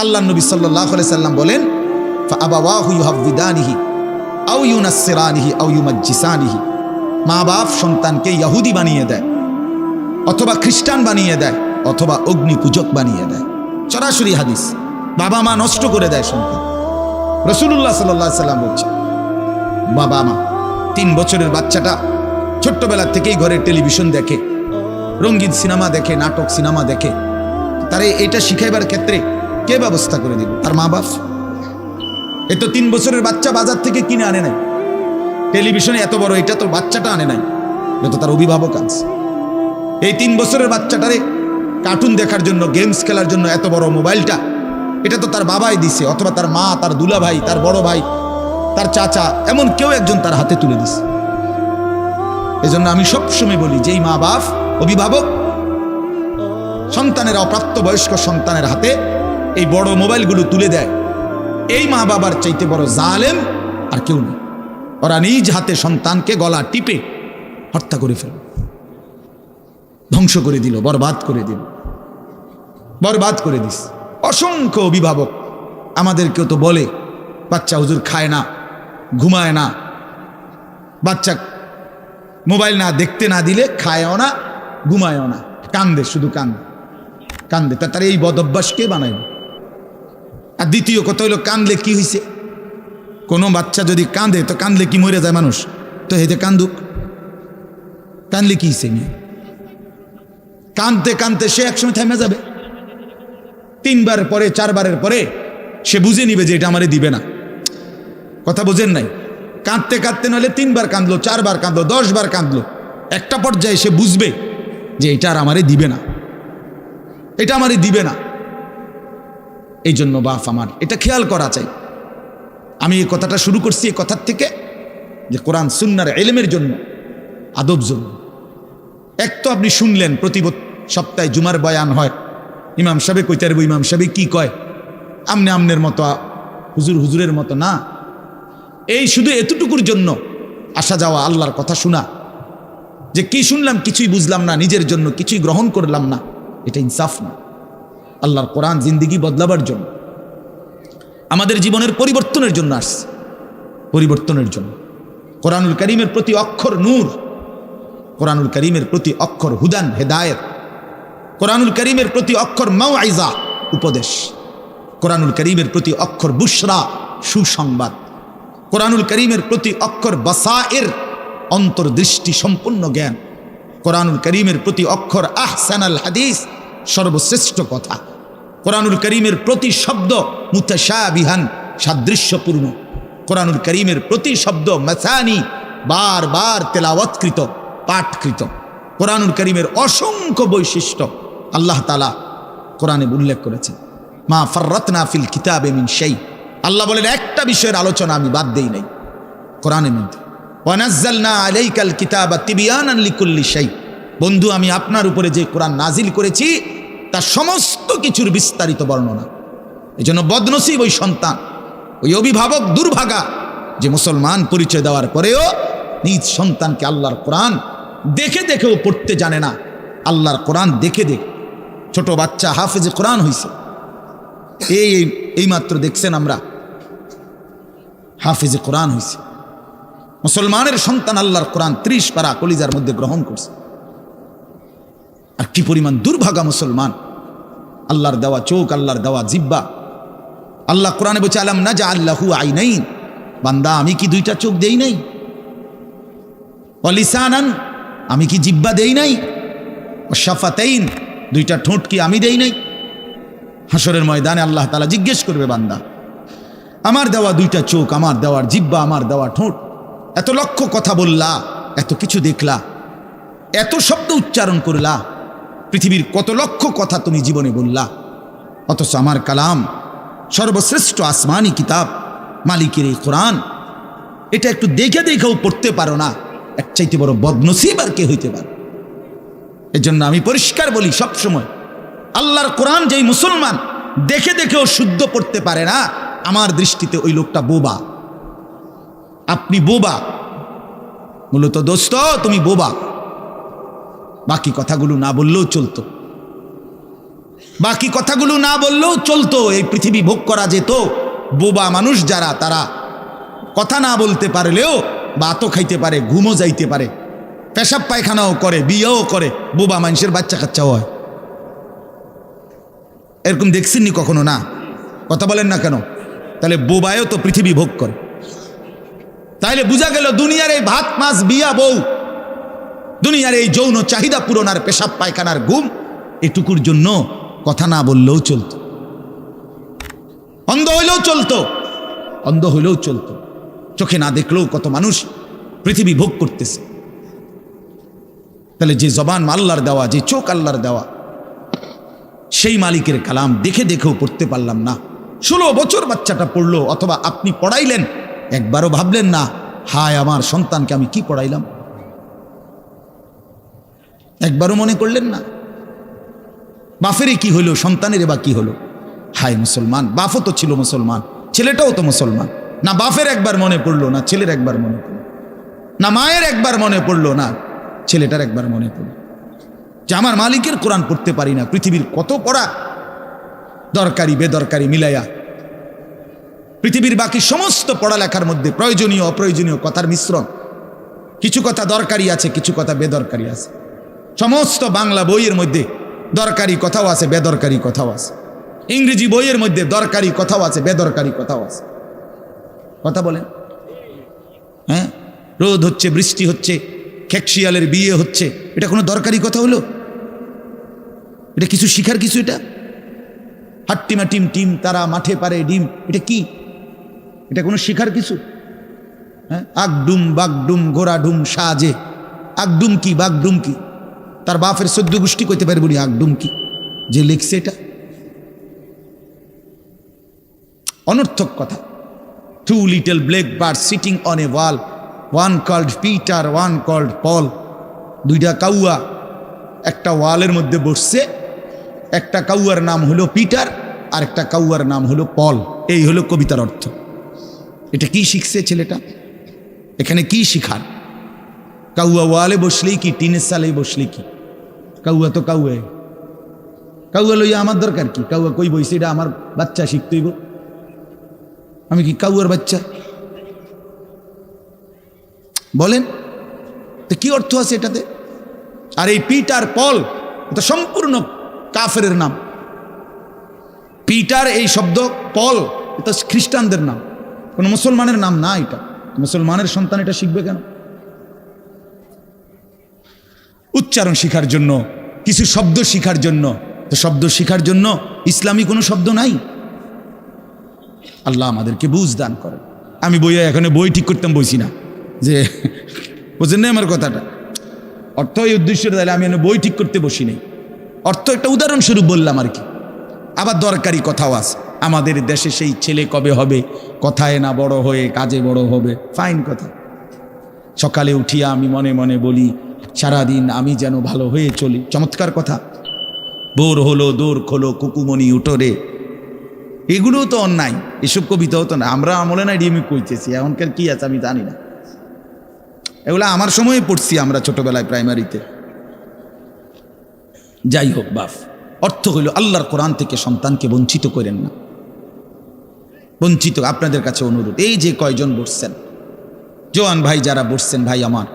আল্লাহ নবী সাল্লাল্লাহু আলাইহি সাল্লাম বলেন, ফাআবাওয়াহু ইউহাব্বিদানিহি আও ইউনাসসিরানিহি আও ইউমাজ্জিসানিহি। মা বাপ সন্তানকে ইহুদি বানিয়ে দেয়, অথবা খ্রিস্টান বানিয়ে দেয়, অথবা অগ্নি পূজক বানিয়ে দেয়। সরাসরি হাদিস। বাবা মা নষ্ট করে দেয় সন্তান। রাসূলুল্লাহ সাল্লাল্লাহু আলাইহি সাল্লাম বলছেন, বাবা মা 3 বছরের বাচ্চাটা ছোট্টবেলা থেকেই ঘরে টেলিভিশন দেখে, রঙিন সিনেমা দেখে, নাটক সিনেমা দেখে, তারে এটা শিখাইবার ক্ষেত্রে কে ব্যবস্থা করে দিল? তার মা বাপ। এ তো 3 বছরের বাচ্চা বাজার থেকে কিনে আনে নাই, টেলিভিশনে এত বড় এটা তো বাচ্চাটা আনে নাই, এটা তো তার অভিভাবক আছে। এই 3 বছরের বাচ্চাটারে কার্টুন দেখার জন্য, গেমস খেলার জন্য এত বড় মোবাইলটা, এটা তো তার বাবাই দিছে, অথবা তার মা, তার দুলা ভাই, তার বড় ভাই, তার চাচা, এমন কেউ একজন তার হাতে তুলে দিছে। এজন্য আমি সবসময় বলি, যেই মা বাপ অভিভাবক সন্তানের, অপ্রাপ্তবয়স্ক সন্তানের হাতে এই বড় মোবাইলগুলো তুলে দেয়, এই মা বাবার চাইতে বড় জালেম আর কেউ নেই। ওরা নিজ হাতে সন্তানকে গলা টিপে হত্যা করে ফেল, ধ্বংস করে দিল, বরবাদ করে দিল, বরবাদ করে দিস। অসংখ্য অভিভাবক আমাদেরকেও তো বলে, বাচ্চা হুজুর খায় না, ঘুমায় না, বাচ্চা মোবাইল না দেখতে না দিলে খায়ও না, ঘুমায়ও না, কান্দে, শুধু কান্দে কান্দে। তার এই বদ অভ্যাস কে বানাইল? আর দ্বিতীয় কথা হইল, কান্দলে কি হয়েছে? কোনো বাচ্চা যদি কান্দে, তো কান্দলে কি মরে যায় মানুষ? তো হেতে কান্দুক, কান্দলে কি হয়েছে? কান্দতে কান্দতে সে একসময় থেমে যাবে। 3 বার পরে, 4 বারের পরে সে বুঝে নিবে যে এটা আমারে দিবে না। কথা বোঝেন নাই? কাঁদতে কাঁদতে নইলে 3 বার কাঁদলো, 4 বার কাঁদলো, 10 বার কাঁদলো, একটা পর্যায়ে সে বুঝবে যে এটা আর আমারে দিবে না, এটা আমারে দিবে না। এই জন্য বাপ আমার এটা খেয়াল করা চাই। আমি এই কথাটা শুরু করছি এই কথার থেকে, যে কোরআন সুন্নাহর ইলমের জন্য আদব জরুরি। এক তো আপনি শুনলেন প্রতি সপ্তাহে জুমার বয়ান হয়, ইমাম সাহেব কইতে পারবো, ইমাম সাহেব কি কয়, আমনে আমনের মতো, হুজুর হুজুরের মতো না। এই শুধু এতটুকুর জন্য আসা যাওয়া, আল্লাহর কথা শোনা, যে কি শুনলাম কিছুই বুঝলাম না, নিজের জন্য কিছুই গ্রহণ করলাম না, এটা ইনসাফ না। আল্লাহর কোরআন জিন্দেগি বদলাবার জন্য, আমাদের জীবনের পরিবর্তনের জন্য আসছে, পরিবর্তনের জন্য। কোরআনুল কারীমের প্রতি অক্ষর নূর, কোরআনুল কারীমের প্রতি অক্ষর হুদান, হেদায়েত, কোরআনুল কারীমের প্রতি অক্ষর মাউইজা, উপদেশ, কোরআনুল কারীমের প্রতি অক্ষর বুশরা, সুসংবাদ, কোরআনুল কারীমের প্রতি অক্ষর বাসায়ের, অন্তর্দৃষ্টি সম্পন্ন জ্ঞান, কোরআনুল কারীমের প্রতি অক্ষর আহসানাল হাদিস, সর্বশ্রেষ্ঠ কথা, কোরআনুল কারীমের প্রতি শব্দ মুতাশাবিহান, সাদৃশ্যপূর্ণ, কোরআনুল কারীমের প্রতি শব্দ মাসানি, বারবার তেলাওয়াতকৃত, পাঠকৃত। কোরআনুল কারীমের অসংখ্য বৈশিষ্ট্য আল্লাহ তাআলা কোরআনে উল্লেখ করেছেন। মা ফাররাতনা ফিল কিতাবে মিন শাই। আল্লাহ বলেন একটা বিষয়ের আলোচনা আমি বাদ দেই নাই কোরআনের মধ্যে। ওয়া নাযালনা আলাইকাল কিতাবা তিবয়ানান লিকুল্লি শাই। বন্ধু, আমি আপনার উপরে যে কোরআন নাজিল করেছি তার সমস্ত কিছুর বিস্তারিত বর্ণনা। এই জন্য বদনসিব ওই সন্তান, ওই অভিভাবক দুর্ভাগা, যে মুসলমান পরিচয় দেওয়ার পরেও নিজ সন্তানকে আল্লাহর কোরআন দেখে দেখেও পড়তে জানে না। আল্লাহর কোরআন দেখে দেখে ছোট বাচ্চা হাফেজে কোরআন হয়েছে, এই মাত্র দেখছেন আমরা, হাফেজে কোরআন হয়েছে। মুসলমানের সন্তান আল্লাহর কোরআন 30 পারা কলিজার মধ্যে গ্রহণ করছে। আর কি পরিমাণ দুর্ভাগা মুসলমান! আল্লাহর দেওয়া চোখ, আল্লাহর দেওয়া জিব্বা। আল্লাহ কোরআনে বলছে, আলাম নাজআল লাহু আইনাইন, বান্দা আমি কি 2টা চোখ দেই নাই? ওয়া লিসানান, আমি কি জিব্বা দেই নাই? ওয়া শাফাতাইন, 2টা ঠোঁট কি আমি দেই নাই? হাসরের ময়দানে আল্লাহ তাআলা জিজ্ঞেস করবে, বান্দা আমার দেওয়া 2টা চোখ, আমার দেওয়ার জিব্বা, আমার দেওয়া ঠোঁট, এত লক্ষ কথা বললা, এত কিছু দেখলা, এত শব্দ উচ্চারণ করলা, পৃথিবীর কত লক্ষ কথা তুমি জীবনে বললা, অথচ আমার কালাম, সর্বশ্রেষ্ঠ আসমানি কিতাব, মালিকের এই কোরআন, এটা একটু দেখে দেখেও পড়তে পারো না। এক চাইতে বড় বদনসিব আর কে হইতে পারে? এই জন্য আমি পরিষ্কার বলি সবসময়, আল্লাহর কোরআন যেই মুসলমান দেখে দেখেও শুদ্ধ পড়তে পারে না, আমার দৃষ্টিতে ওই লোকটা বোবা। আপনি বোবা, মূলত দোস্ত তুমি বোবা। বাকি কথাগুলো না বললেও চলতো। বাকি কথাগুলো না বললেও চলতো, এই পৃথিবী ভোগ করা যেত। বোবা মানুষ যারা, তারা কথা না বলতে পারলেও ভাতও খাইতে পারে, ঘুমও যাইতে পারে, পেশাব পায়খানাও করে, বিয়েও করে, বোবা মানুষের বাচ্চা কাচ্চাও হয়। এরকম দেখছেননি কখনো? না, কথা বলেন না কেন? তাহলে বোবায়ও তো পৃথিবী ভোগ করে। তাইলে বোঝা গেল দুনিয়ার এই ভাত মাছ বিয়া বউ, দুনিয়ার এই যৌন চাহিদা পূরণ আর পেশাব পায়খানার ঘুম, এটুকুর জন্য কথা না বললেও চলতো, অন্ধ হইলেও চলতো, অন্ধ হইলেও চলতো, চোখে না দেখলেও কত মানুষ পৃথিবী ভোগ করতেছে। তাহলে যে জবান আল্লাহর দেওয়া, যে চোখ আল্লাহর দেওয়া, সেই মালিকের কালাম দেখে দেখেও পড়তে পারলাম না। 16 বছর বাচ্চাটা পড়লো, অথবা আপনি পড়াইলেন, একবারও ভাবলেন না হায় আমার সন্তানকে আমি কি পড়াইলাম? একবারও মনে করলেন না বাফেরই কি হলো, সন্তানের বা কি হলো? হায় মুসলমান, বাফও তো ছিল মুসলমান, ছেলেটাও তো মুসলমান। না বাফের একবার মনে পড়লো, না ছেলের একবার মনে পড়লো, না মায়ের একবার মনে পড়লো, না ছেলেটার একবার মনে পড়লো যে আমার মালিকের কোরআন পড়তে পারি না। পৃথিবীর কত পড়া, দরকারি বেদরকারি মিলাইয়া পৃথিবীর বাকি সমস্ত পড়ালেখার মধ্যে প্রয়োজনীয় অপ্রয়োজনীয় কথার মিশ্রণ। কিছু কথা দরকারি আছে, কিছু কথা বেদরকারি আছে। সমস্ত বাংলা বইয়ের মধ্যে দরকারি কথাও আছে, বেদরকারি কথাও আছে। ইংরেজি বইয়ের মধ্যে দরকারি কথাও আছে, বেদরকারি কথাও আছে। কথা বলেন? হ্যাঁ, রোদ হচ্ছে, বৃষ্টি হচ্ছে, খেকশিয়ালের বিয়ে হচ্ছে, এটা কোনো দরকারি কথা হলো? এটা কিছু শিখার কিছু? এটা হাট্টিমা টিম টিম তারা মাঠে পারে ডিম, এটা কি? এটা কোনো শিখার কিছু? হ্যাঁ, আগডুম বাগডুম ঘোড়াডুম সাজে, আগডুম কি বাগডুম কি? তার বাপের 14 গোষ্ঠী কইতে পারে বলি আগডুম কি? যে লিখছে এটা অনর্থক কথা। 2 little black birds sitting on a wall, one called Peter, one called Paul. 2টা কাউয়া একটা ওয়ালের মধ্যে বসছে, একটা কাউয়ার নাম হলো পিটার আর একটা কাউয়ার নাম হলো পল। এই হলো কবিতার অর্থ। এটা কি শিখছে ছেলেটা? এখানে কি শিখার? কাউয়া ওয়ালে বসলেই কি, টিনের সালেই বসলে কি? কাউয়া তো কাউয়া, কাউয়া লইয়া আমার দরকার কি? কাউয়া কই বইছে, এটা আমার বাচ্চা শিখতেইব। আমি কি কাউয়ার বাচ্চা? বলেন তো কি অর্থ আছে এটাতে? আর এই পিটার পল এটা সম্পূর্ণ কাফেরের নাম। পিটার এই শব্দ, পল এটা খ্রিস্টানদের নাম, কোন মুসলমানের নাম না। এটা মুসলমানের সন্তান এটা শিখবে কেন? উচ্চারণ শিখার জন্য, কিছু শব্দ শিখার জন্য। তো শব্দ শিখার জন্য ইসলামী কোনো শব্দ নাই। আল্লাহ আমাদেরকে বুঝ দান করে। আমি বইয়া এখানে বই ঠিক করতাম, বইছি না যে, বুঝেন না আমার কথাটা? অর্থ এই উদ্দেশ্য তাহলে আমি বই ঠিক করতে বসি নাই, অর্থ একটা উদাহরণস্বরূপ বললাম আর কি। আবার দরকারি কথাও আছে। আমাদের দেশে সেই ছেলে কবে হবে, কথায় না বড় হয়ে কাজে বড় হবে, ফাইন কথা। সকালে উঠিয়া আমি মনে মনে বলি সারাদিন আমি যেন ভালো হয়ে চলি, চমৎকার কথা। বোর হলো দৌড় খোলো কুকুমনি উঠোরে, এগুলোও তো অন্যায়, এসব কবিতাও তো না। আমরা আমলে না ডিএমই কইতেছি, এখনকার কি আছে আমি জানি না। এগুলো আমার সময়ে পড়ছি আমরা ছোটবেলায় প্রাইমারিতে। যাই হোক বাপ, অর্থ হইল আল্লাহর কোরআন থেকে সন্তানকে বঞ্চিত করেন না। বঞ্চিত আপনাদের কাছে অনুরোধ, এই যে কয়জন বসছেন, জোয়ান ভাই যারা বসছেন, ভাই আমার